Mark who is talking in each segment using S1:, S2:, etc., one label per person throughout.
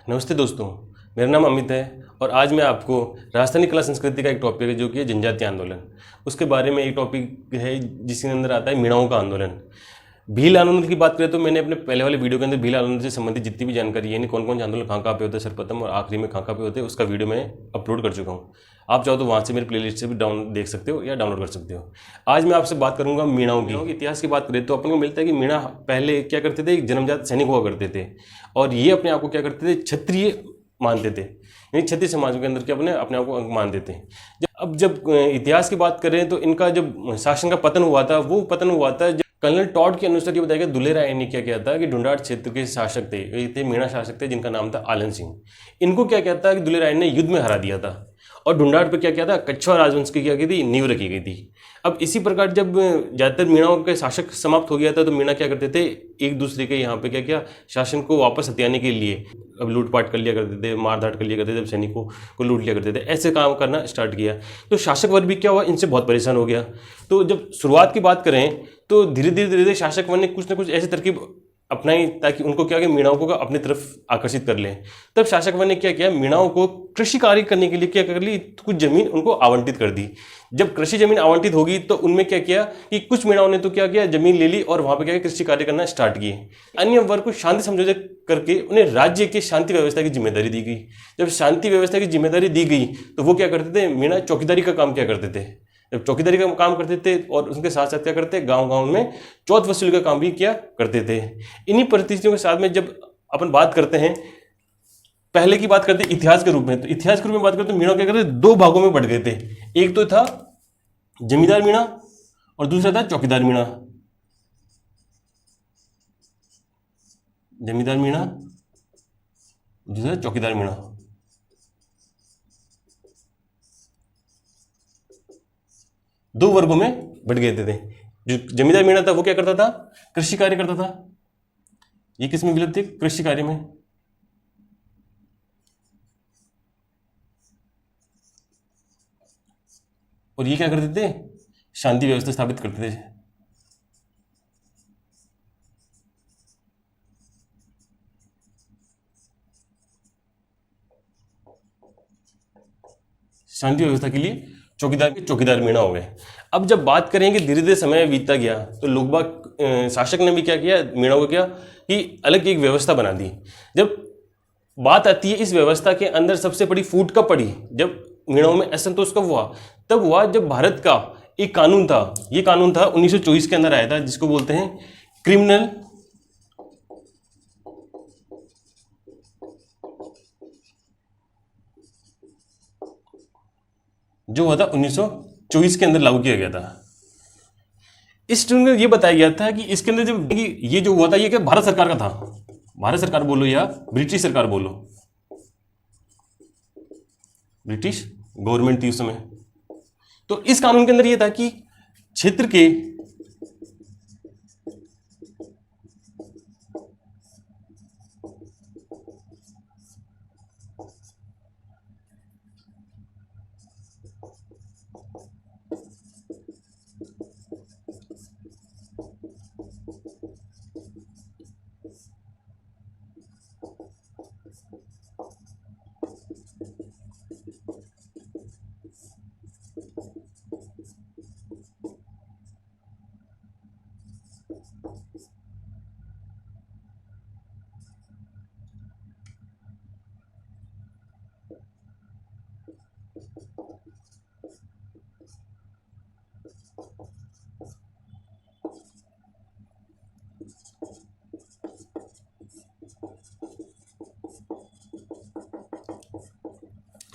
S1: नमस्ते दोस्तों, मेरा नाम अमित है और आज मैं आपको राजस्थानी कला संस्कृति का एक टॉपिक है जो कि है जनजातीय आंदोलन। उसके बारे में एक टॉपिक है जिसके अंदर आता है मीणाओं का आंदोलन। भील आंदोलन की बात करें तो मैंने अपने पहले वाले वीडियो के अंदर भील आंदोलन से संबंधित जितनी भी जानकारी है, यानी कौन कौन से आंदोलन कहाँ पे होते हैं सर्वप्रथम और आखिरी में कहाँ पे होते हैं, उसका वीडियो मैं अपलोड कर चुका हूँ। आप चाहो तो वहाँ से मेरी प्लेलिस्ट से भी देख सकते हो या डाउनलोड कर सकते हो। आज मैं आपसे बात करूँगा मीणाओं की इतिहास की बात करें तो अपन को मिलता है कि मीणा पहले क्या करते थे, एक जन्मजात सैनिक हुआ करते थे और ये अपने आप को क्या करते थे, क्षत्रिय मानते थे, यानी क्षत्रिय समाज के अंदर के अपने आप को मानते थे। जब इतिहास की बात करें तो इनका जब शासन का पतन हुआ था, वो पतन हुआ था जब कर्नल टॉड के अनुसार ये बताया गया दुल्हे राय ने क्या किया था कि ढूंढाड़ क्षेत्र के शासक थे, ये थे मीणा शासक थे जिनका नाम था आलन सिंह। इनको क्या कहता है कि दुल्हे राय ने युद्ध में हरा दिया था और ढूंढाड़ पे क्या किया था, कच्छवा राजवंश की क्या की थी, नींव रखी गई थी। अब इसी प्रकार जब ज़्यादातर मीणाओं के शासक समाप्त हो गया था तो मीणा क्या करते थे, एक दूसरे के यहाँ पे क्या किया, शासन को वापस हथियाने के लिए अब लूटपाट कर लिया करते थे, मारधाड़ कर लिया करते थे, जब सैनिकों को लूट लिया करते थे, ऐसे काम करना स्टार्ट किया। तो शासक वर्ग भी क्या हुआ, इनसे बहुत परेशान हो गया। तो जब शुरुआत की बात करें तो धीरे धीरे शासक वर्ग ने कुछ ना कुछ ऐसी तरकीब अपनाई ताकि उनको क्या कि मीणाओं को अपनी तरफ आकर्षित कर ले। तब शासक वर्ग ने क्या किया, मीणाओं को कृषि कार्य करने के लिए क्या कर ली, कुछ जमीन उनको आवंटित कर दी। जब कृषि जमीन आवंटित होगी तो उनमें क्या किया कि कुछ मीणाओं ने तो क्या किया, जमीन ले ली और वहां पर क्या कृषि कार्य करना स्टार्ट किए। अन्य वर्ग को शांति समझौते करके उन्हें राज्य की शांति व्यवस्था की जिम्मेदारी दी गई। जब शांति व्यवस्था की जिम्मेदारी दी गई तो वो क्या करते थे, मीणा चौकीदारी का काम क्या करते थे, जब चौकीदारी का काम करते थे और उसके साथ साथ क्या करते, गांव गांव में चौथ वसूली का काम भी किया करते थे। इन्हीं परिस्थितियों के साथ में जब अपन बात करते हैं, पहले की बात करते हैं इतिहास के रूप में, तो इतिहास के रूप में बात करते हैं मीणा क्या करते, दो भागों में बढ़ गए थे। एक तो था जमींदार मीणा और दूसरा था चौकीदार मीणा। जमींदार मीणा, दूसरा चौकीदार मीणा। दो वर्गों में बढ़ गए थे। जो जमींदार मीणा था वो क्या करता था, कृषि कार्य करता था। ये किस में विलुप्त थे, कृषि कार्य में। और ये क्या करते थे, शांति व्यवस्था स्थापित करते थे। शांति व्यवस्था के लिए चौकीदार मीणा हो गए। अब जब बात करेंगे धीरे धीरे समय बीतता गया तो लोग बाग शासक ने भी क्या किया, मीणाओं को क्या कि अलग एक व्यवस्था बना दी। जब बात आती है इस व्यवस्था के अंदर सबसे बड़ी फूट कब पड़ी, जब मीणाओं में असंतोष कब हुआ, तब हुआ जब भारत का एक कानून था, ये कानून था 1924 के अंदर आया था, जिसको बोलते हैं क्रिमिनल जो हुआ था 1924 के अंदर लागू किया गया था। इस में ये बताया गया था कि इसके अंदर जब ये जो हुआ था ये क्या भारत सरकार का था, भारत सरकार बोलो या ब्रिटिश सरकार बोलो, ब्रिटिश गवर्नमेंट थी उस समय। तो इस कानून के अंदर ये था कि क्षेत्र के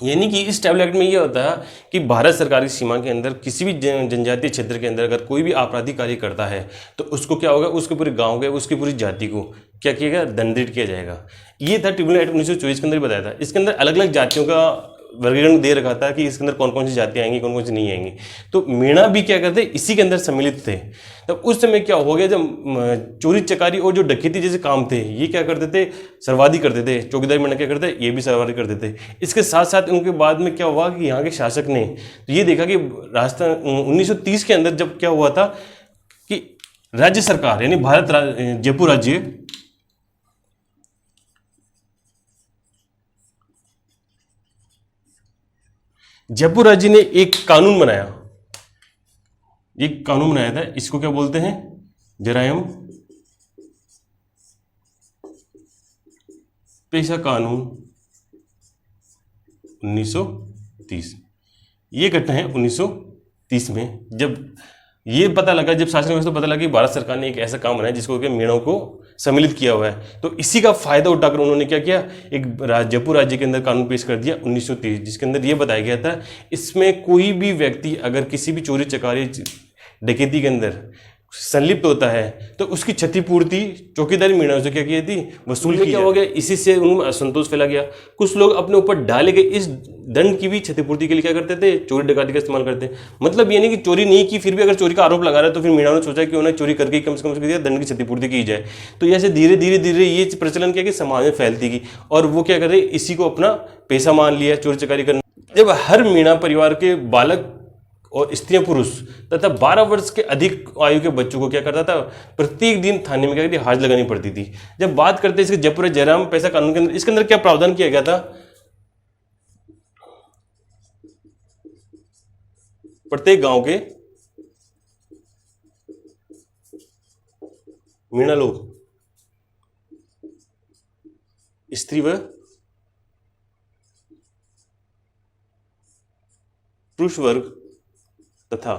S1: यानी कि इस ट्राइबल एक्ट में यह होता है कि भारत सरकार की सीमा के अंदर किसी भी जनजातीय क्षेत्र के अंदर अगर कोई भी आपराधिक कार्य करता है तो उसको क्या होगा, उसके पूरे गांव के, उसकी पूरी जाति को क्या किया गया, दंडित किया जाएगा। ये था ट्रिब्यूनल एक्ट 1924 के अंदर बताया था। इसके अंदर अलग अलग जातियों का वर्गीकरण दे रखा था कि इसके अंदर कौन कौन सी जातियाँ आएंगी, कौन कौन सी नहीं आएंगी। तो मीणा भी क्या करते, इसी के अंदर सम्मिलित थे। तब उस समय क्या हो गया, जब चोरी चकारी और जो डकैती जैसे काम थे ये क्या करते थे, सर्वाधिक करते थे। चौकीदार मीणा क्या करते, ये भी सर्वाधिक करते थे। इसके साथ साथ उनके बाद में क्या हुआ कि यहाँ के शासक ने तो ये देखा कि राजस्थान 1930 के अंदर जब क्या हुआ था कि राज्य सरकार यानी जयपुर राज्य जयपुर राज्य ने एक कानून बनाया, एक कानून बनाया था, इसको क्या बोलते हैं, जरायम पेशा कानून 1930। ये घटना है 1930 में, जब ये पता लगा, जब शासन व्यवस्था पता लगा कि भारत सरकार ने एक ऐसा काम बनाया जिसको कि मेड़ों को सम्मिलित किया हुआ है, तो इसी का फायदा उठाकर उन्होंने क्या किया, एक जयपुर राज्य के अंदर कानून पेश कर दिया 1930, जिसके अंदर यह बताया गया था इसमें कोई भी व्यक्ति अगर किसी भी चोरी चकारी डकैती के अंदर संलिप्त होता है तो उसकी क्षतिपूर्ति चौकीदारी मीणा से क्या की थी, वसूल की। क्या हो गया, इसी से उनमें असंतोष फैला गया। कुछ लोग अपने ऊपर डाले गए इस दंड की भी क्षतिपूर्ति के लिए क्या करते थे, चोरी डकैती का इस्तेमाल करते। मतलब ये नहीं कि चोरी नहीं की फिर भी अगर चोरी का आरोप लगा रहा है तो फिर मीणा ने सोचा कि उन्हें चोरी करके कम से कम दंड की क्षतिपूर्ति की जाए। तो ऐसे धीरे धीरे धीरे ये प्रचलन क्या कि समाज में फैलती गई और वो क्या कर रहे, इसी को अपना पेशा मान लिया, चोरी चकारी करना। जब हर मीणा परिवार के बालक और स्त्रियां पुरुष तथा 12 वर्ष के अधिक आयु के बच्चों को क्या करता था, प्रत्येक दिन थाने में क्या करती, हाजिरी लगानी पड़ती थी। जब बात करते हैं इसके जयपुर जयराम पेशा कानून के अंदर, इसके अंदर क्या प्रावधान किया गया था, प्रत्येक गांव के मीणा लोग, स्त्री व पुरुष वर्ग तथा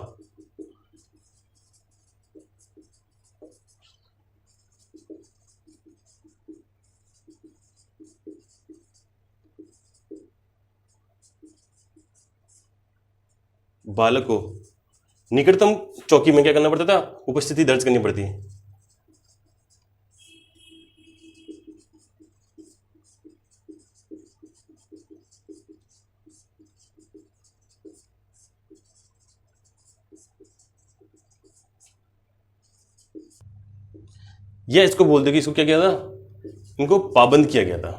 S1: बालक को निकटतम चौकी में क्या करना पड़ता था, उपस्थिति दर्ज करनी पड़ती है। या इसको बोल दे कि इसको क्या किया था, इनको पाबंद किया गया था।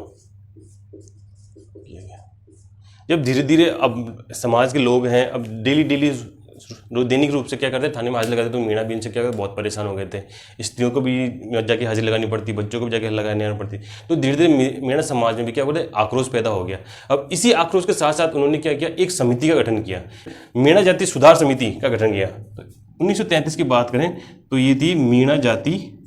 S1: जब धीरे धीरे अब समाज के लोग हैं, अब डेली डेली दैनिक रूप से क्या करते हैं, थाने में हाजिरी लगाते, तो मीणा भी इनसे क्या करते, बहुत परेशान हो गए थे। स्त्रियों को भी जाके हाजिरी लगानी पड़ती, बच्चों को भी जाके लगानी पड़ती। तो धीरे धीरे मीणा समाज में भी क्या बोलते, आक्रोश पैदा हो गया। अब इसी आक्रोश के साथ साथ उन्होंने क्या किया, एक समिति का गठन किया, मीणा जाति सुधार समिति का गठन किया। तो 1933 की बात करें तो ये थी मीणा जाति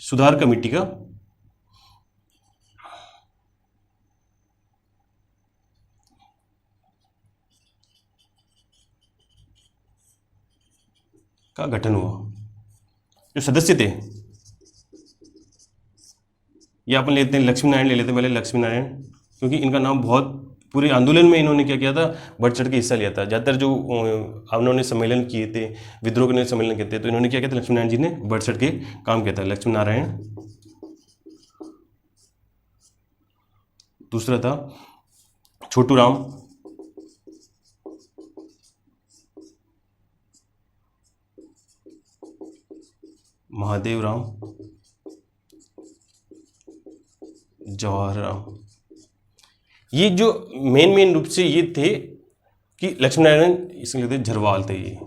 S1: सुधार कमेटी का गठन हुआ। जो सदस्य थे ये अपन लेते हैं लक्ष्मी नारायण, ले लेते हैं पहले लक्ष्मी नारायण, क्योंकि इनका नाम बहुत पूरे आंदोलन में इन्होंने क्या किया था, बढ़ चढ़ के हिस्सा लिया था। ज़्यादातर जो उन्होंने सम्मेलन किए थे, विद्रोह के सम्मेलन किए थे, तो इन्होंने क्या किया था, लक्ष्मी नारायण जी ने बढ़ चढ़ के काम किया था। लक्ष्मी नारायण, दूसरा था छोटू राम, महादेव राम, जवाहर राम। ये जो मेन रूप से ये थे कि लक्ष्मी नारायण, इसके लिए झरवाल थे, ये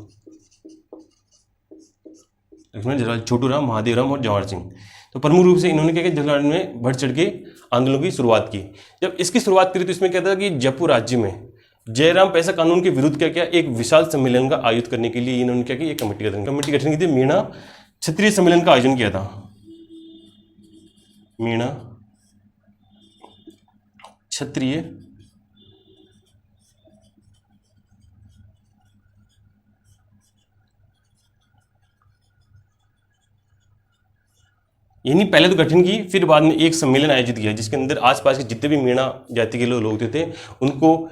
S1: लक्ष्मी झरवाल, छोटू राम, महादेव राम और जवाहर सिंह। तो प्रमुख रूप से इन्होंने क्या किया, झरवाल में बढ़ चढ़ के आंदोलन की शुरुआत की। जब इसकी शुरुआत करी तो इसमें क्या था कि जयपुर राज्य में जयराम पेशा कानून के विरुद्ध क्या किया, एक विशाल सम्मेलन का आयोजित करने के लिए इन्होंने क्या किया, एक कमेटी गठन की थी। मीणा क्षत्रिय सम्मेलन का आयोजन किया था। मीणा क्षत्रिय यानी पहले तो गठन की, फिर बाद में एक सम्मेलन आयोजित किया जिसके अंदर आसपास के जितने भी मीणा जाति के लोग थे उनको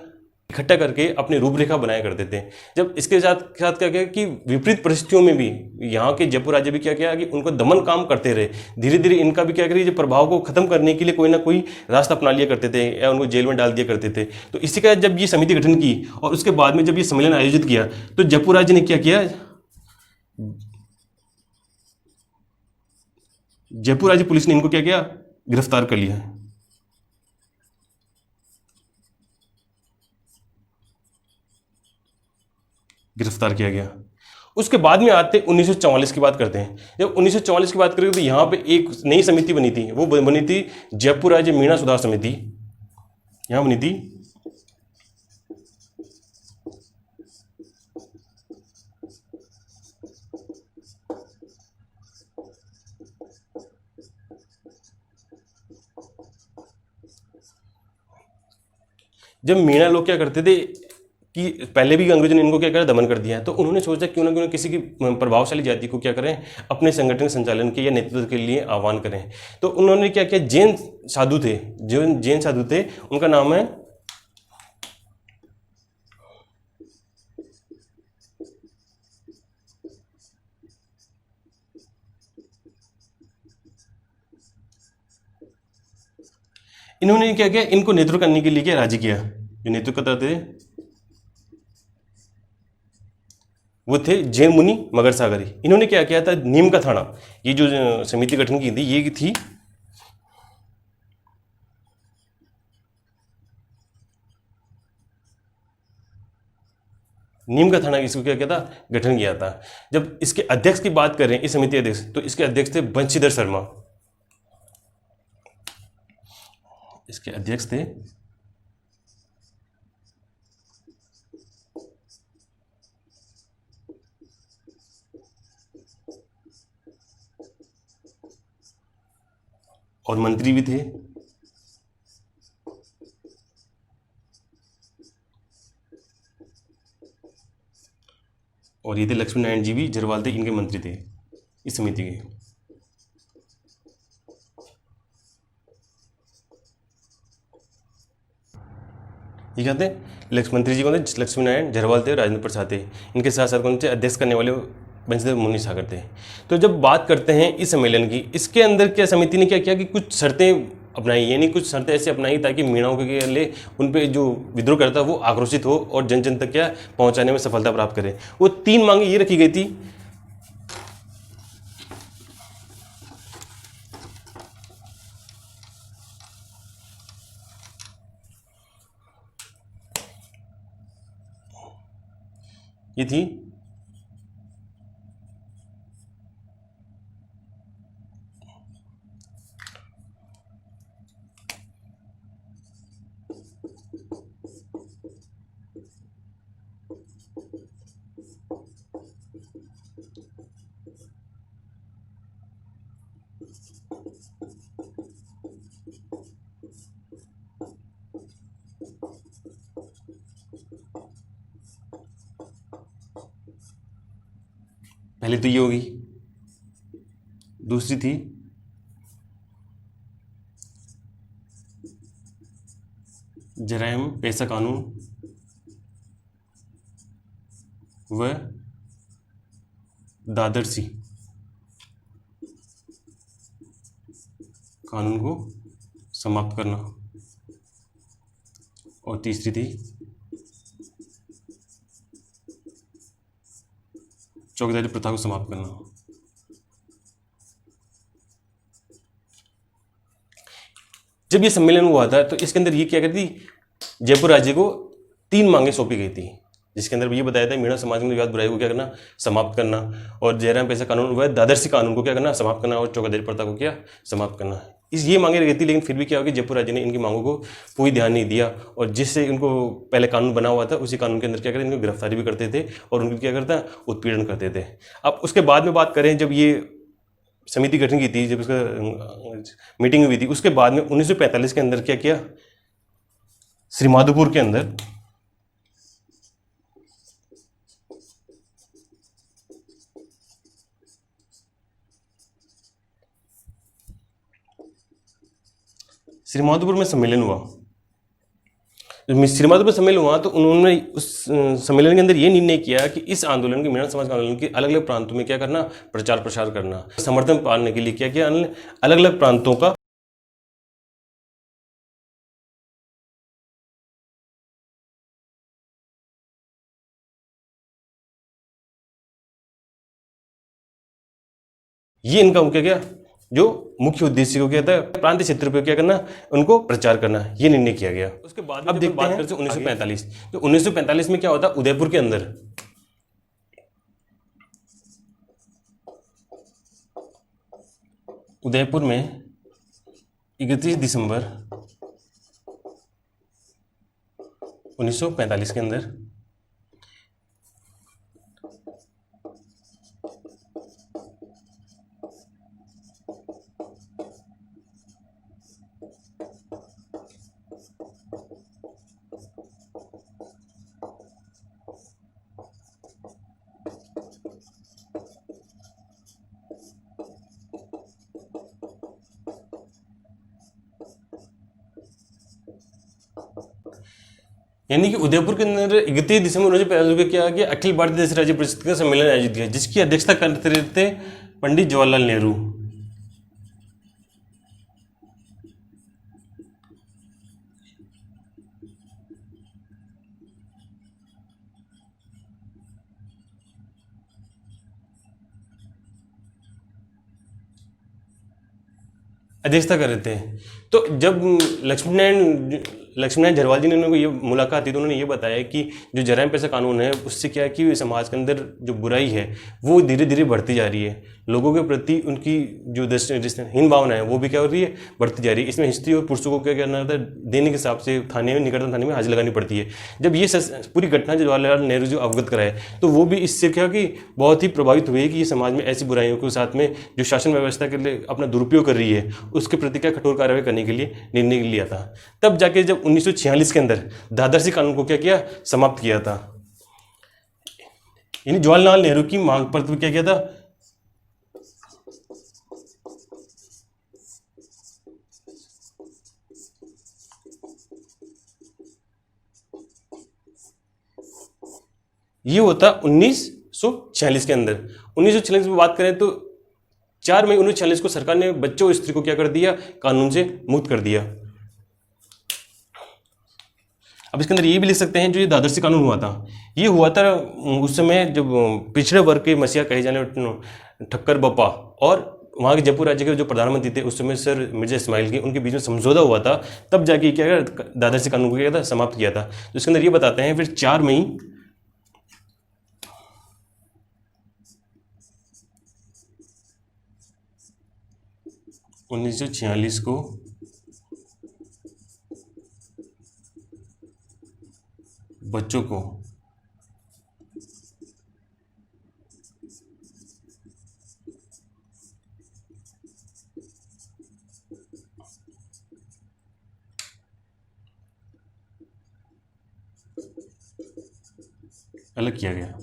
S1: इकट्ठा करके अपनी रूपरेखा बनाया करते थे। जब इसके साथ क्या किया कि विपरीत परिस्थितियों में भी यहाँ के जयपुर राज्य भी क्या किया कि उनको दमन काम करते रहे। धीरे धीरे इनका भी क्या करिए, जो प्रभाव को खत्म करने के लिए कोई ना कोई रास्ता अपना लिया करते थे या उनको जेल में डाल दिया करते थे। तो इसी का जब ये समिति गठन की और उसके बाद में जब ये सम्मेलन आयोजित किया तो जयपुर राज्य ने क्या किया, जयपुर राज्य पुलिस ने इनको क्या किया, गिरफ्तार कर लिया। गिरफ्तार किया गया। उसके बाद में आते 1944 की बात करते हैं। जब 1944 की बात करें तो यहाँ पे एक नई समिति बनी थी, वो बनी थी जयपुर राज्य मीणा सुधार समिति। यहाँ बनी थी जब मीणा लोग क्या करते थे कि पहले भी अंग्रेजों ने इनको क्या करा, दमन कर दिया है, तो उन्होंने सोचा क्यों ना किसी की प्रभावशाली जाति को क्या करें, अपने संगठन संचालन के या नेतृत्व के लिए आह्वान करें। तो उन्होंने क्या किया, जैन साधु थे, जो जैन साधु थे उनका नाम है इन्होंने क्या किया, इनको नेतृत्व करने के लिए क्या राजी किया। जो नेतृत्व करते थे वो थे जैन मुनि मगर सागरी। इन्होंने क्या किया था, नीम का थाना, ये जो समिति गठन की थी ये थी नीम का थाना, इसको क्या किया था, गठन किया था। जब इसके अध्यक्ष की बात करें, इस समिति अध्यक्ष, तो इसके अध्यक्ष थे बंशीधर शर्मा। इसके अध्यक्ष थे और मंत्री भी थे और ये थे लक्ष्मी नारायण जी भी झरवाल थे, इनके मंत्री थे इस समिति के। ये क्या थे, मंत्री जी कौन थे, लक्ष्मी नारायण झरवाल थे, राजेंद्र प्रसाद थे। इनके साथ साथ कौन थे, अध्यक्ष करने वाले बंशीधर मुनि सागर थे। तो जब बात करते हैं इस सम्मेलन की, इसके अंदर क्या समिति ने क्या किया कि कुछ शर्तें अपनाई, यानी कुछ शर्तें ऐसी अपनाई ताकि मीणाओं के लिए उन पे जो विद्रोह करता वो आक्रोशित हो और जन जन तक क्या पहुंचाने में सफलता प्राप्त करे। वो 3 मांगे ये रखी गई थी। ये थी पहले तो ये होगी, दूसरी थी जराइम पेशा कानून व दादरसी कानून को समाप्त करना, और तीसरी थी चौकीदारी प्रथा को समाप्त करना। जब ये सम्मेलन हुआ था तो इसके अंदर ये क्या करती, जयपुर राज्य को 3 मांगे सौंपी गई थी, जिसके अंदर ये बताया था मीणा समाज में विवाद बुराई को क्या करना, समाप्त करना, और जयराम पेशा कानून व दादरसी कानून को क्या करना, समाप्त करना, और चौकीदारी प्रथा को क्या समाप्त करना। ये मांगे रही थी, लेकिन फिर भी क्या होगी, जयपुर राज्य ने इनकी मांगों को कोई ध्यान नहीं दिया, और जिससे इनको पहले कानून बना हुआ था उसी कानून के अंदर क्या करते, इनको गिरफ्तारी भी करते थे और उनको क्या करता, उत्पीड़न करते थे। अब उसके बाद में बात करें, जब ये समिति गठन की थी, जब उसका मीटिंग हुई थी, उसके बाद में 1945 के अंदर क्या किया, श्रीमाधोपुर के अंदर श्रीमाधोपुर में सम्मेलन हुआ। श्रीमाधोपुर सम्मेलन हुआ तो उन्होंने उस सम्मेलन के अंदर ये निर्णय किया कि इस आंदोलन के, मीणा समाज के आंदोलन के अलग अलग प्रांतों में क्या करना, प्रचार प्रसार करना, समर्थन पाने के लिए क्या किया, अलग अलग प्रांतों का ये इनका क्या गया, जो मुख्य उद्देश्य को क्या था, प्रांतीय क्षेत्र पर क्या करना, उनको प्रचार करना, ये निर्णय किया गया। उसके बाद अब देखते हैं 1945। तो 1945 में क्या होता, उदयपुर के अंदर उदयपुर में 31 दिसंबर 1945 के अंदर यानी कि उदयपुर के अंदर 31 दिसंबर 1945 को क्या किया, अखिल भारतीय देश राज्य परिषद का सम्मेलन आयोजित किया, जिसकी अध्यक्षता करते रहते पंडित जवाहरलाल नेहरू। अध्यक्षता कर रहे थे। तो जब लक्ष्मीनारायण झरवाल जी ने उनको ये मुलाकात थी तो उन्होंने ये बताया कि जो जराइम पेशा कानून है उससे क्या है कि समाज के अंदर जो बुराई है वो धीरे धीरे बढ़ती जा रही है, लोगों के प्रति उनकी जो हीन भावना है वो भी क्या हो रही है, बढ़ती जा रही है। इसमें स्त्री और पुरुषों को क्या करना होता है, दैनिक हिसाब से थाने में, निकटतम थाने में हाजिर लगानी पड़ती है। जब ये पूरी घटना जो जवाहरलाल नेहरू जो अवगत कराए तो वो भी इससे क्या कि बहुत ही प्रभावित हुए कि ये समाज में ऐसी बुराइयों के साथ में जो शासन व्यवस्था के लिए अपना दुरुपयोग कर रही है उसके प्रति क्या कठोर कार्रवाई करने के लिए निर्णय लिया था। तब जाके जब 1946 के अंदर दादरसी कानून को क्या किया, समाप्त किया था। यानी जवाहरलाल नेहरू की मांग पर तो क्या किया था, ये होता 1946 के अंदर। 1946 में बात करें तो 4 मई 1946 को सरकार ने बच्चों और स्त्री को क्या कर दिया, कानून से मुक्त कर दिया। अब इसके अंदर ये भी लिख सकते हैं जो ये दादरसी कानून हुआ था, ये हुआ था उस समय जब पिछड़े वर्ग के मसीहा कहे जाने ठक्कर बप्पा और वहाँ के जयपुर राज्य के जो प्रधानमंत्री थे उस समय सर मिर्जा इस्माइल के, उनके बीच में समझौता हुआ था। तब जाके क्या दादरसी कानून को क्या था, समाप्त किया था। तो इसके अंदर ये बताते हैं फिर 4 मई 1946 को बच्चों को अलग किया गया।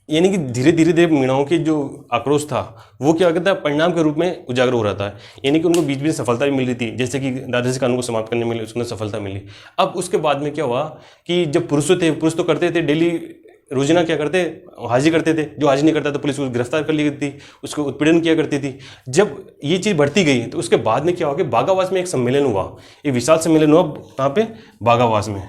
S1: यानी कि धीरे धीरे मीणाओं के जो आक्रोश था वो क्या कहता है, परिणाम के रूप में उजागर हो रहा था। यानी कि उनको बीच बीच सफलता भी मिल रही थी, जैसे कि दादरसी कानून को समाप्त करने में उसको सफलता मिली। अब उसके बाद में क्या हुआ कि जब पुरुष तो करते थे डेली रोजाना क्या करते, हाजिर करते थे, जो हाजिर नहीं करता था पुलिस उसको गिरफ्तार कर ली थी, उसको उत्पीड़न किया करती थी। जब ये चीज़ बढ़ती गई तो उसके बाद में क्या हुआ कि बागावास में एक सम्मेलन हुआ, एक विशाल सम्मेलन हुआ कहाँ पे, बागावास में।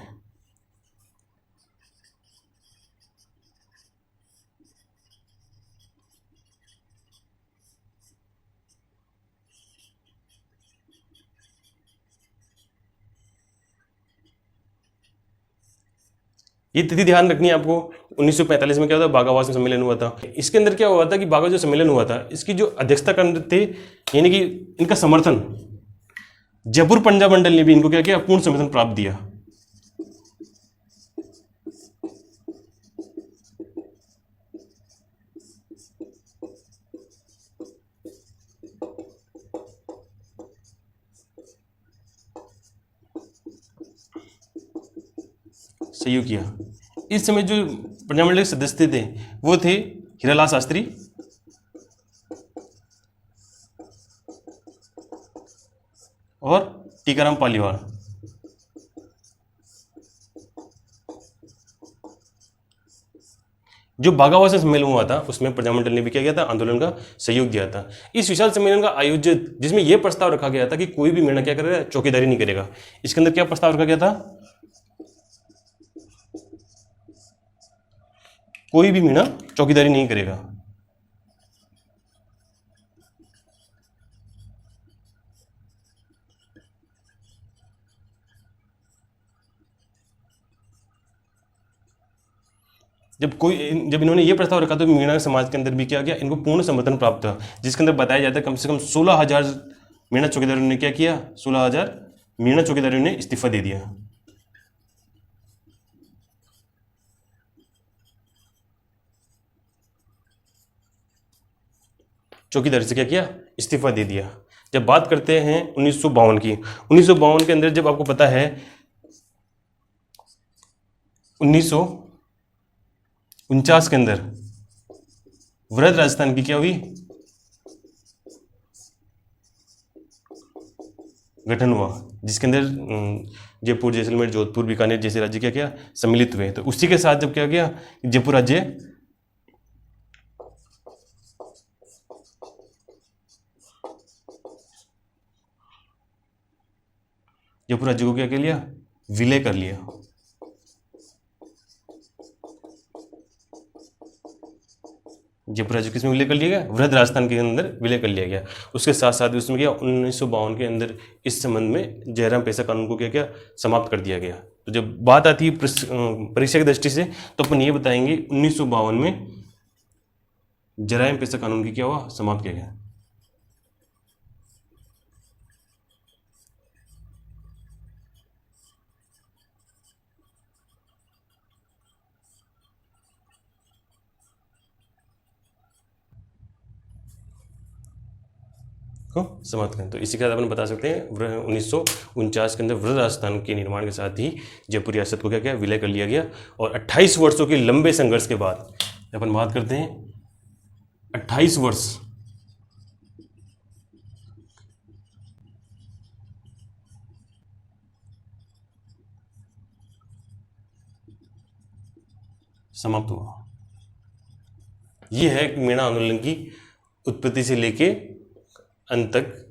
S1: ये तिथि ध्यान रखनी है आपको। 1945 में क्या हुआ था, बागावास में सम्मेलन हुआ था। इसके अंदर क्या हुआ था कि बागा जो सम्मेलन हुआ था इसकी जो अध्यक्षता करते थे, यानी कि इनका समर्थन जयपुर पंजाब मंडल ने भी इनको क्या किया, पूर्ण समर्थन प्राप्त दिया। सहयोग किया। इस समय जो पंजाब मंडल के सदस्य थे वो थे हीरालाल शास्त्री, और टीकाराम पालीवाल। जो बागावास सम्मेलन हुआ था उसमें पंजाब मंडल ने भी क्या किया था, आंदोलन का सहयोग दिया था। इस विशाल सम्मेलन का आयोजित जिसमें यह प्रस्ताव रखा गया था कि कोई भी मीणा क्या करेगा, चौकीदारी नहीं करेगा। इसके अंदर क्या प्रस्ताव रखा गया था, कोई भी मीणा चौकीदारी नहीं करेगा। जब इन्होंने ये प्रस्ताव रखा तो मीणा समाज के अंदर भी क्या गया, इनको पूर्ण समर्थन प्राप्त हुआ, जिसके अंदर बताया जाता है कम से कम 16,000 मीणा चौकीदारों ने क्या किया, 16,000 मीणा चौकीदारों ने इस्तीफा दे दिया। चौकीदारी से क्या किया, इस्तीफा दे दिया। जब बात करते हैं 1952 की, 1952 के अंदर जब आपको पता है 1949 के अंदर वृहद राजस्थान की क्या हुई, गठन हुआ, जिसके अंदर जयपुर, जैसलमेर, जोधपुर, बीकानेर जैसे राज्य क्या क्या सम्मिलित हुए। तो उसी के साथ जब क्या गया, जयपुर राज्य को क्या कर लिया, विलय कर लिया। जयपुर राज्य किसमें विलय कर लिया गया, वृहद राजस्थान के अंदर विलय कर लिया गया। उसके साथ साथ उसमें क्या 1952 के अंदर इस संबंध में जयराम पेशा कानून को क्या क्या समाप्त कर दिया गया। तो जब बात आती है परीक्षा की दृष्टि से, तो अपन ये बताएंगे 1952 में जयराम पेशा कानून की क्या हुआ, समाप्त किया गया। को समाप्त करें। तो इसी के साथ अपन बता सकते हैं 1949 के अंदर वृहद राजस्थान के निर्माण के साथ ही जयपुर रियासत को क्या किया, विलय कर लिया गया। और 28 वर्षों के लंबे संघर्ष के बाद अपन बात करते हैं 28 वर्ष समाप्त हुआ। ये है मीणा आंदोलन की उत्पत्ति से लेके अंत तक